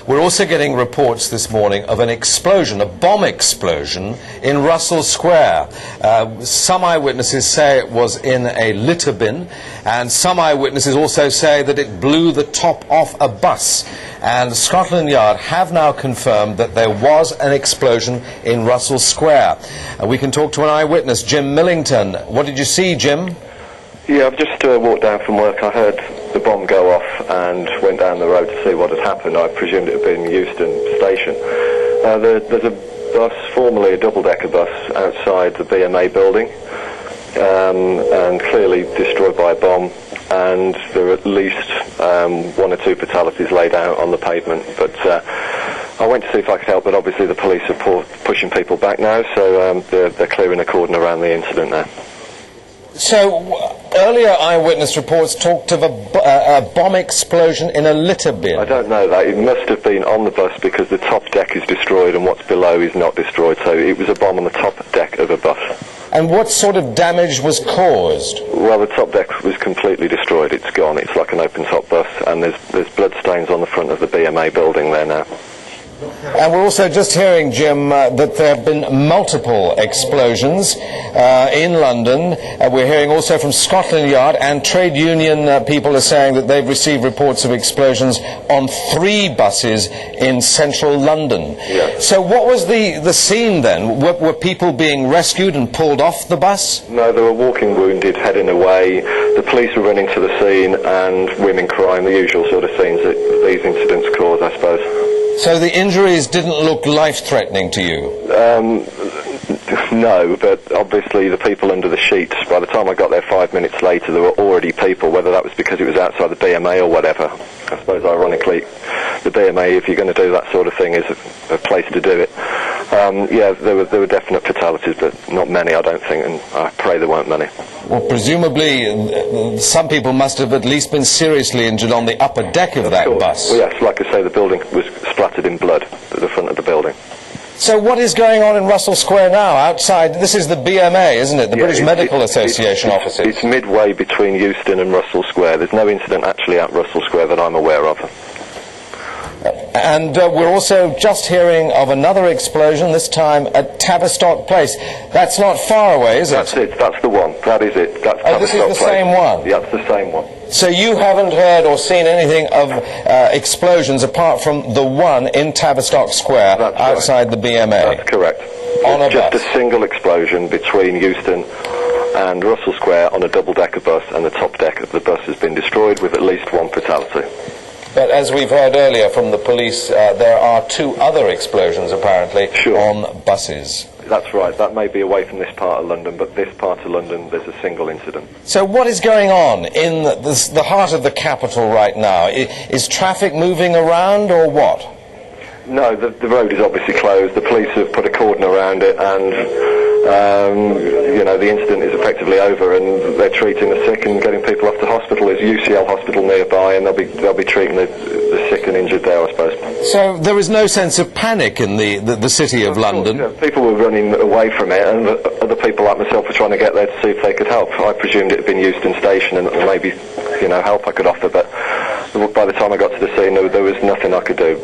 We're also getting reports this morning of an explosion, a bomb explosion in Russell Square. Some eyewitnesses say it was in a litter bin, and some eyewitnesses also say that it blew the top off a bus. And Scotland Yard have now confirmed that there was an explosion in Russell Square. We can talk to an eyewitness, Jim Millington. What did you see, Jim? Yeah, I've just walked down from work. I heard the bomb go off and went down the road to see what had happened. I presumed it had been Euston Station. There's a bus, formerly a double-decker bus, outside the BMA building, and clearly destroyed by a bomb. And there are at least one or two fatalities laid out on the pavement. But I went to see if I could help, but obviously the police are pushing people back now, so they're clearing a cordon around the incident now. So, earlier eyewitness reports talked of a bomb explosion in a litter bin. I don't know that. It must have been on the bus because the top deck is destroyed and what's below is not destroyed. So it was a bomb on the top deck of a bus. And what sort of damage was caused? Well, the top deck was completely destroyed. It's gone. It's like an open-top bus, and there's blood stains on the front of the BMA building there now. And we're also just hearing, Jim, that there have been multiple explosions in London. We're hearing also from Scotland Yard, and trade union people are saying that they've received reports of explosions on 3 buses in central London. Yeah. So what was the scene then? Were people being rescued and pulled off the bus? No, they were walking wounded, heading away. The police were running to the scene, and women crying, the usual sort of scenes that these incidents cause, I suppose. So the injuries didn't look life-threatening to you? No, but obviously the people under the sheets, by the time I got there 5 minutes later, there were already people, whether that was because it was outside the BMA or whatever. I suppose, ironically, the BMA, if you're going to do that sort of thing, is a place to do it. Yeah, there were definite fatalities, but not many, I don't think, and I pray there weren't many. Well, presumably some people must have at least been seriously injured on the upper deck of that bus. Well, yes, like I say, the building was splattered in blood at the front of the building. So what is going on in Russell Square now, outside? This is the BMA, isn't it? The British Medical Association offices. It's midway between Euston and Russell Square. There's no incident actually at Russell Square that I'm aware of. And we're also just hearing of another explosion, this time at Tavistock Place. That's not far away, is it? That's it. That's the one. That is it. That's Tavistock this is the Place. same one? Yeah, it's the same one. So you haven't heard or seen anything of explosions apart from the one in Tavistock Square outside the BMA? That's correct. On a just bus? a single explosion between Euston and Russell Square on a double-decker bus, and the top deck of the bus has been destroyed with at least one fatality. But as we've heard earlier from the police, there are 2 other explosions apparently on buses. That's right. That may be away from this part of London, but this part of London, there's a single incident. So what is going on in the heart of the capital right now? Is traffic moving around or what? No, the road is obviously closed. The police have put a cordon around it, and you know, the incident is effectively over, and they're treating the sick and getting people off to hospital. There's UCL hospital nearby, and they'll be treating the sick and injured there, I suppose. So there is no sense of panic in the city of London? Course, yeah. People were running away from it, and other people like myself were trying to get there to see if they could help. I presumed it had been Euston Station, and maybe, you know, help I could offer, but by the time I got to the scene, there was nothing I could do.